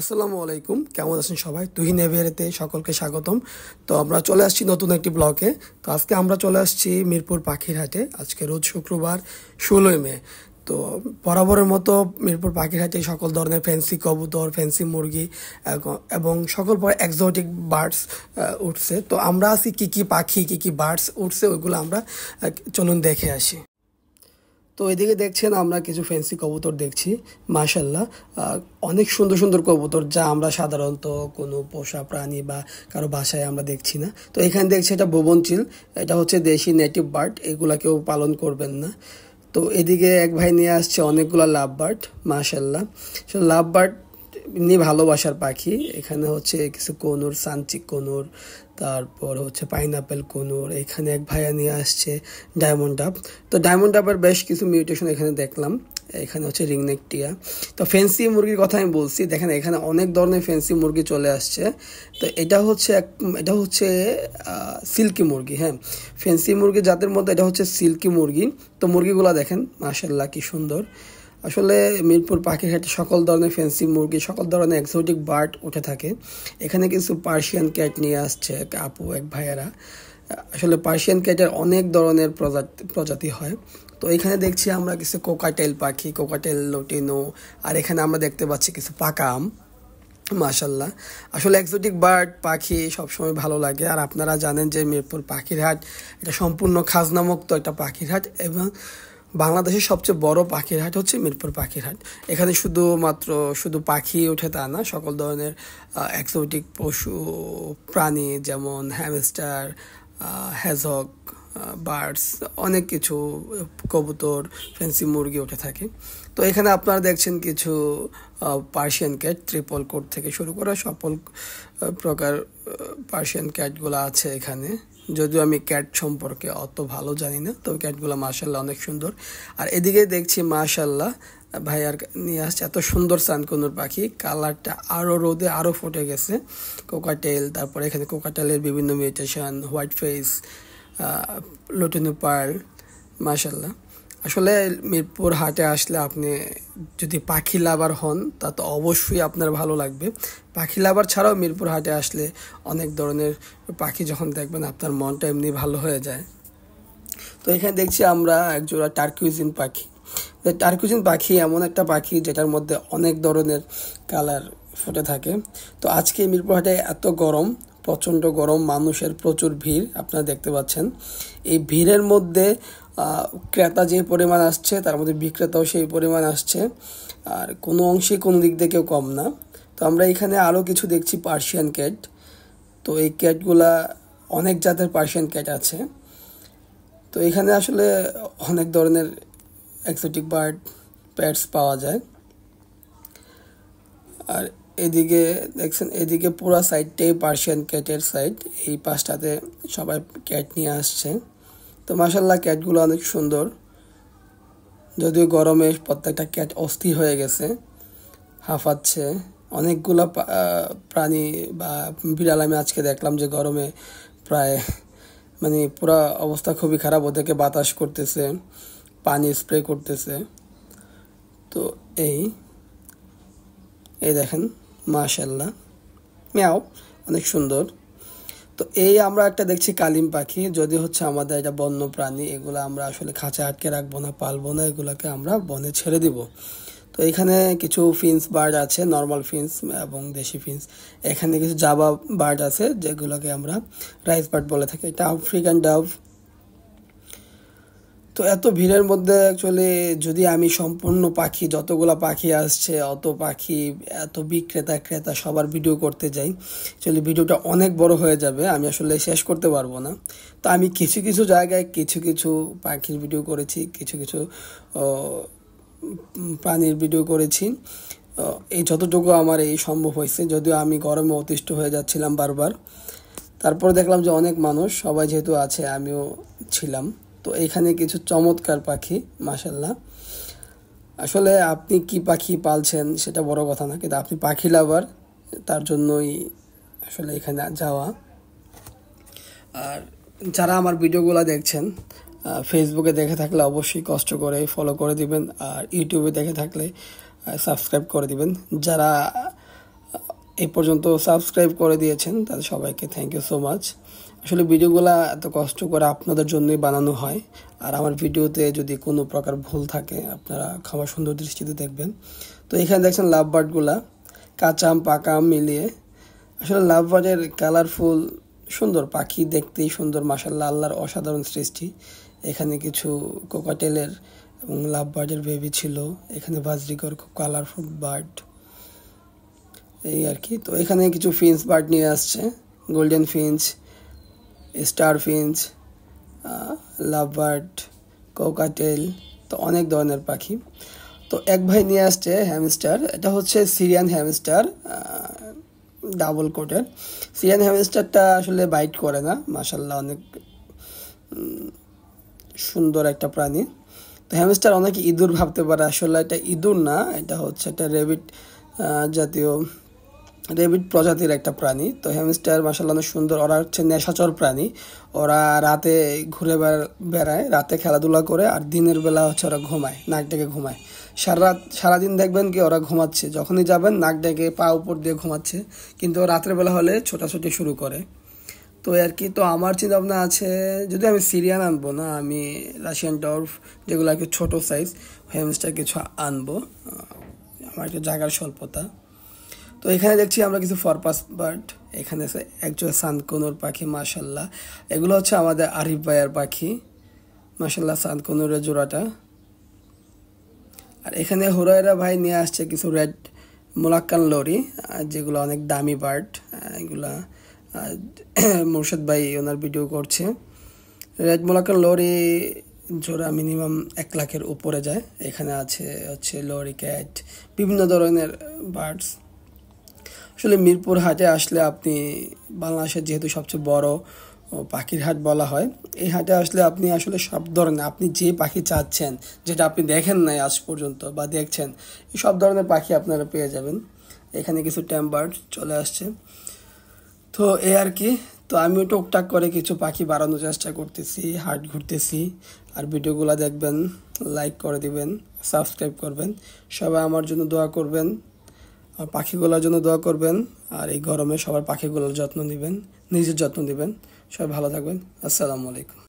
আসসালামু আলাইকুম, কেমন আছেন সবাই? তুহিন এভিয়ারিতে সকলকে স্বাগতম। তো আমরা চলে আসছি নতুন একটি ব্লকে। তো আজকে আমরা চলে আসছি মিরপুর পাখির হাটে। আজকে রোজ শুক্রবার 16ই মে। তো বরাবরের মতো মিরপুর পাখির হাটে সকল ধরনের ফ্যান্সি কবুতর, ফ্যান্সি মুরগি এবং সকল এক্সোটিক বার্ডস উঠছে। তো আমরা আছি কি কি পাখি, কি কি বার্ডস উঠছে ওইগুলো আমরা চলুন দেখে আসি। তো এদিকে দেখছেন আমরা কিছু ফ্যান্সি কবুতর দেখছি। মাশাল্লাহ, অনেক সুন্দর সুন্দর কবুতর, যা আমরা সাধারণত কোনো পোষা প্রাণী বা কারো বাসায় আমরা দেখছি না। তো এখানে দেখছি এটা ভুবনচিল, এটা হচ্ছে দেশি নেটিভ বার্ড, এগুলা কেউ পালন করবেন না। তো এদিকে এক ভাই নিয়ে আসছে অনেকগুলো লাভ বার্ড। মাশাল্লাহ, লাভ বার্ড এমনি ভালোবাসার পাখি। এখানে হচ্ছে কিছু কনুর, সানচিক কনুর, তারপর হচ্ছে পাইনাপেল কনুর। এখানে এক ভাইয়া নিয়ে আসছে ডায়মন্ড ডাব। তো ডায়মন্ড ডাবের বেশ কিছু মিউটেশন এখানে দেখলাম। এখানে হচ্ছে রিংনেক টিয়া। তো ফ্যান্সি মুরগির কথা আমি বলছি, দেখেন এখানে অনেক ধরনের ফ্যান্সি মুরগি চলে আসছে। তো এটা হচ্ছে সিল্কি মুরগি। হ্যাঁ, ফ্যান্সি মুরগি জাতের মধ্যে এটা হচ্ছে সিল্কি মুরগি। তো মুরগিগুলো দেখেন মাশাল্লাহ কি সুন্দর। আসলে মিরপুর পাখির হাটে সকল ধরনের ফ্যান্সি মুরগি, সকল ধরনের এক্সোটিক বার্ড উঠে থাকে। এখানে কিছু পার্সিয়ান ক্যাট নিয়ে আসছে আপু এক ভাইয়ারা। আসলে পার্সিয়ান ক্যাটের অনেক ধরনের প্রজাতি হয়। তো এখানে দেখছি আমরা কিছু কোকাটেল পাখি, কোকাটেল লটিনো। আর এখানে আমরা দেখতে পাচ্ছি কিছু পাকা আম। মাশাল্লাহ, আসলে এক্সোটিক বার্ড পাখি সবসময় ভালো লাগে। আর আপনারা জানেন যে মিরপুর পাখির হাট এটা সম্পূর্ণ খাজনামুক্ত একটা পাখির হাট, এবং বাংলাদেশের সবচেয়ে বড় পাখির হাট হচ্ছে মিরপুর পাখির হাট। এখানে শুধু পাখি ওঠে তা না, সকল ধরনের এক্সোটিক পশু প্রাণী, যেমন হ্যামস্টার, হ্যাজক, বার্ডস, অনেক কিছু, কবুতর, ফ্যান্সি মুরগি উঠে থাকে। তো এখানে আপনারা দেখছেন কিছু পার্সিয়ান ক্যাট, ট্রিপল কোট থেকে শুরু করে সকল প্রকার পার্সিয়ান ক্যাটগুলো আছে এখানে। যদিও আমি ক্যাট সম্পর্কে অত ভালো জানি না, তবে ক্যাটগুলো মাশাল্লাহ অনেক সুন্দর। আর এদিকে দেখছি মাশাল্লাহ ভাইয়ার নিয়ে আসছে এত সুন্দর সানকনুর পাখি, কালারটা আরও রোদে আরও ফুটে গেছে। কোকাটেল, তারপর এখানে কোকাটেলের বিভিন্ন mutation, white face, lutino pearl. মাশাল্লাহ, আসলে মিরপুর হাটে আসলে আপনি যদি পাখি লাভার হন তা তো অবশ্যই আপনার ভালো লাগবে। পাখি লাভার ছাড়াও মিরপুর হাটে আসলে অনেক ধরনের পাখি যখন দেখবেন আপনার মনটা এমনি ভালো হয়ে যায়। তো এখানে দেখছি আমরা একজোড়া টার্কুইজিন পাখি। টার্কুইজিন পাখি এমন একটা পাখি যেটার মধ্যে অনেক ধরনের কালার ফুটে থাকে। তো আজকে মিরপুর হাটে এত গরম, প্রচণ্ড গরম, মানুষের প্রচুর ভিড় আপনারা দেখতে পাচ্ছেন। এই ভিড়ের মধ্যে ক্রেতা যে পরিমাণ আসছে, তার মধ্যে বিক্রেতাও সেই পরিমাণ আসছে। আর কোনো অংশে কোনো দিক দিয়ে কেউ কম না। তো আমরা এখানে আরও কিছু দেখছি পার্সিয়ান ক্যাট। তো এই ক্যাটগুলা অনেক জাতের পার্সিয়ান ক্যাট আছে। তো এখানে আসলে অনেক ধরনের এক্সোটিক বার্ড প্যাটস পাওয়া যায়। আর এদিকে দেখছেন, এদিকে পুরো সাইডটাই পার্সিয়ান ক্যাটের সাইড। এই পাশটাতে সবাই ক্যাট নিয়ে আসছে। তো মাশাল্লাহ ক্যাটগুলো অনেক সুন্দর, যদিও গরমে প্রত্যেকটা ক্যাট অস্থির হয়ে গেছে, হাঁফাচ্ছে। অনেকগুলো প্রাণী বা বিড়াল আমি আজকে দেখলাম যে গরমে প্রায় পুরা অবস্থা খুবই খারাপ। ওদেরকে বাতাস করতেছে, পানি স্প্রে করতেছে। তো এই দেখেন মাশাল্লাহ, মিয়াও অনেক সুন্দর। তো আমরা একটা দেখছি কালিম পাখি, যদি হচ্ছে আমাদের এটা বন্য প্রাণী, এগুলো আমরা আসলে খাঁচা আটকে রাখবো না, পালবো না, এগুলোকে আমরা বনে ছেড়ে দিব। তো এখানে কিছু ফিন্স বার্ড আছে, নর্মাল ফিন্স এবং দেশি ফিন্স। এখানে কিছু জাবা বার্ড আছে যেগুলোকে আমরা রাইস বার্ড বলে থাকি, এটা আফ্রিকান ডাভ। তো এত ভিড়ের মধ্যে অ্যাকচুয়ালি যদি আমি সম্পূর্ণ পাখি, যতগুলো পাখি আসছে অত পাখি, এত বিক্রেতা ক্রেতা সবার ভিডিও করতে যাই, অ্যাকচুয়ালি ভিডিওটা অনেক বড় হয়ে যাবে, আমি আসলে শেষ করতে পারবো না। তো আমি কিছু কিছু জায়গায় কিছু কিছু পাখির ভিডিও করেছি, কিছু কিছু প্রাণীর ভিডিও করেছি। এই যতটুকু আমার এই সম্ভব হয়েছে, যদিও আমি গরমে অতিষ্ঠ হয়ে যাচ্ছিলাম বারবার। তারপর দেখলাম যে অনেক মানুষ, সবাই যেহেতু আছে আমিও ছিলাম। তো এখানে কিছু চমৎকার পাখি মাশাল্লাহ। আসলে আপনি কি পাখি পালছেন সেটা বড় কথা না, কিন্তু আপনি পাখি লাভার, তার জন্যই আসলে এখানে যাওয়া। আর যারা আমার ভিডিওগুলো দেখছেন ফেসবুকে দেখে থাকলে অবশ্যই কষ্ট করে ফলো করে দিবেন, আর ইউটিউবে দেখে থাকলে সাবস্ক্রাইব করে দিবেন। যারা এই পর্যন্ত সাবস্ক্রাইব করে দিয়েছেন তাদের সবাইকে থ্যাংক ইউ সো মাচ। আসলে ভিডিওগুলো এত কষ্ট করে আপনাদের জন্যই বানানো হয়, আর আমার ভিডিওতে যদি কোনো প্রকার ভুল থাকে আপনারা ক্ষমা সুন্দর দৃষ্টিতে দেখবেন। তো এখানে দেখছেন লাভ বার্ডগুলা, কাঁচা আম পাকা আম মিলিয়ে। আসলে লাভ বার্ডের কালারফুল সুন্দর পাখি, দেখতেই সুন্দর মাশাআল্লাহ, আল্লাহর অসাধারণ সৃষ্টি। এখানে কিছু কোকাটেলের এবং লাভ বার্ডের বেবি ছিল, এখানে বাজরিকর খুব কালারফুল বার্ড, এই আর কি। তো এখানে কিছু ফিন্স বার্ড নিয়ে আসছে, golden finches, star finches, love bird, cockatiel, তো অনেক ধরনের পাখি। তো এক ভাই নিয়ে আসছে হ্যামস্টার, এটা হচ্ছে সিরিয়ান হ্যামস্টার, ডাবল কোটের। সিরিয়ান হ্যামস্টারটা আসলে বাইট করে না, মাশাআল্লাহ অনেক সুন্দর একটা প্রাণী। তো হ্যামস্টার অনেকে ইঁদুর ভাবতে পারে, আসলে এটা ইঁদুর না, এটা হচ্ছে একটা রেবিট জাতীয়, রেবিট প্রজাতির একটা প্রাণী। তো হ্যামস্টার মাশাআল্লাহ অনেক সুন্দর, ওরা হচ্ছে নেশাচর প্রাণী। ওরা রাতে ঘুরে বেড়ায়, রাতে খেলাধুলা করে, আর দিনের বেলা হচ্ছে ওরা ঘুমায়, নাক ডেকে ঘুমায়। সারাদিন দেখবেন কি ওরা ঘুমাচ্ছে, যখনই যাবেন নাক ডেকে পা উপর দিয়ে ঘুমাচ্ছে, কিন্তু রাতের বেলা হলে ছোটাছুটি শুরু করে। তো আর কি, তো আমার চিন্তা ভাবনা আছে, যদি আমি সিরিয়ান আনবো না, আমি রাশিয়ান ডর্ফ, যেগুলো আর কি ছোটো সাইজ হ্যামস্টার কিছু আনবো, আমার একটু জায়গার স্বল্পতা। তো এখানে দেখছি আমরা কিছু ফরপাস বার্ড, এখানে একজন সানকনুর পাখি মাশাআল্লাহ, এগুলো হচ্ছে আমাদের আরিফ ভাইয়ার পাখি মাশাআল্লাহ, সানকনুরের জোড়াটা। আর এখানে হুরায়রা ভাই নিয়ে আসছে কিছু রেড মোলাক্কান লরি, যেগুলো অনেক দামি বার্ড, এগুলা মুর্শিদ ভাই ওনার ভিডিও করছে। রেড মোলাক্কান লরি জোড়া মিনিমাম 1 লাখের উপরে যায়। এখানে আছে হচ্ছে লরি ক্যাট, বিভিন্ন ধরনের বার্ডস। আসলে মিরপুর হাটে আসলে আপনি, বাংলাদেশের যেহেতু সবচেয়ে বড় পাখির হাট বলা হয়, এই হাটে আসলে আপনি আসলে সব ধরনের, আপনি যে পাখি চাচ্ছেন, যেটা আপনি দেখেন নাই আজ পর্যন্ত বা দেখছেন, এই সব ধরনের পাখি আপনারা পেয়ে যাবেন। এখানে কিছু ট্যাম বার্ড চলে আসছে। তো এই আর কি, তো আমিও টুকটাক করে কিছু পাখি বাড়ানোর চেষ্টা করতেছি, হাট ঘুরতেছি। আর ভিডিওগুলো দেখবেন, লাইক করে দিবেন, সাবস্ক্রাইব করবেন, সবাই আমার জন্য দোয়া করবেন, আর পাখিগুলোর জন্য দোয়া করবেন। আর এই গরমে সবার পাখিগুলোর যত্ন নেবেন, নিজের যত্ন নেবেন। সবাই ভালো থাকবেন। আসসালামু আলাইকুম।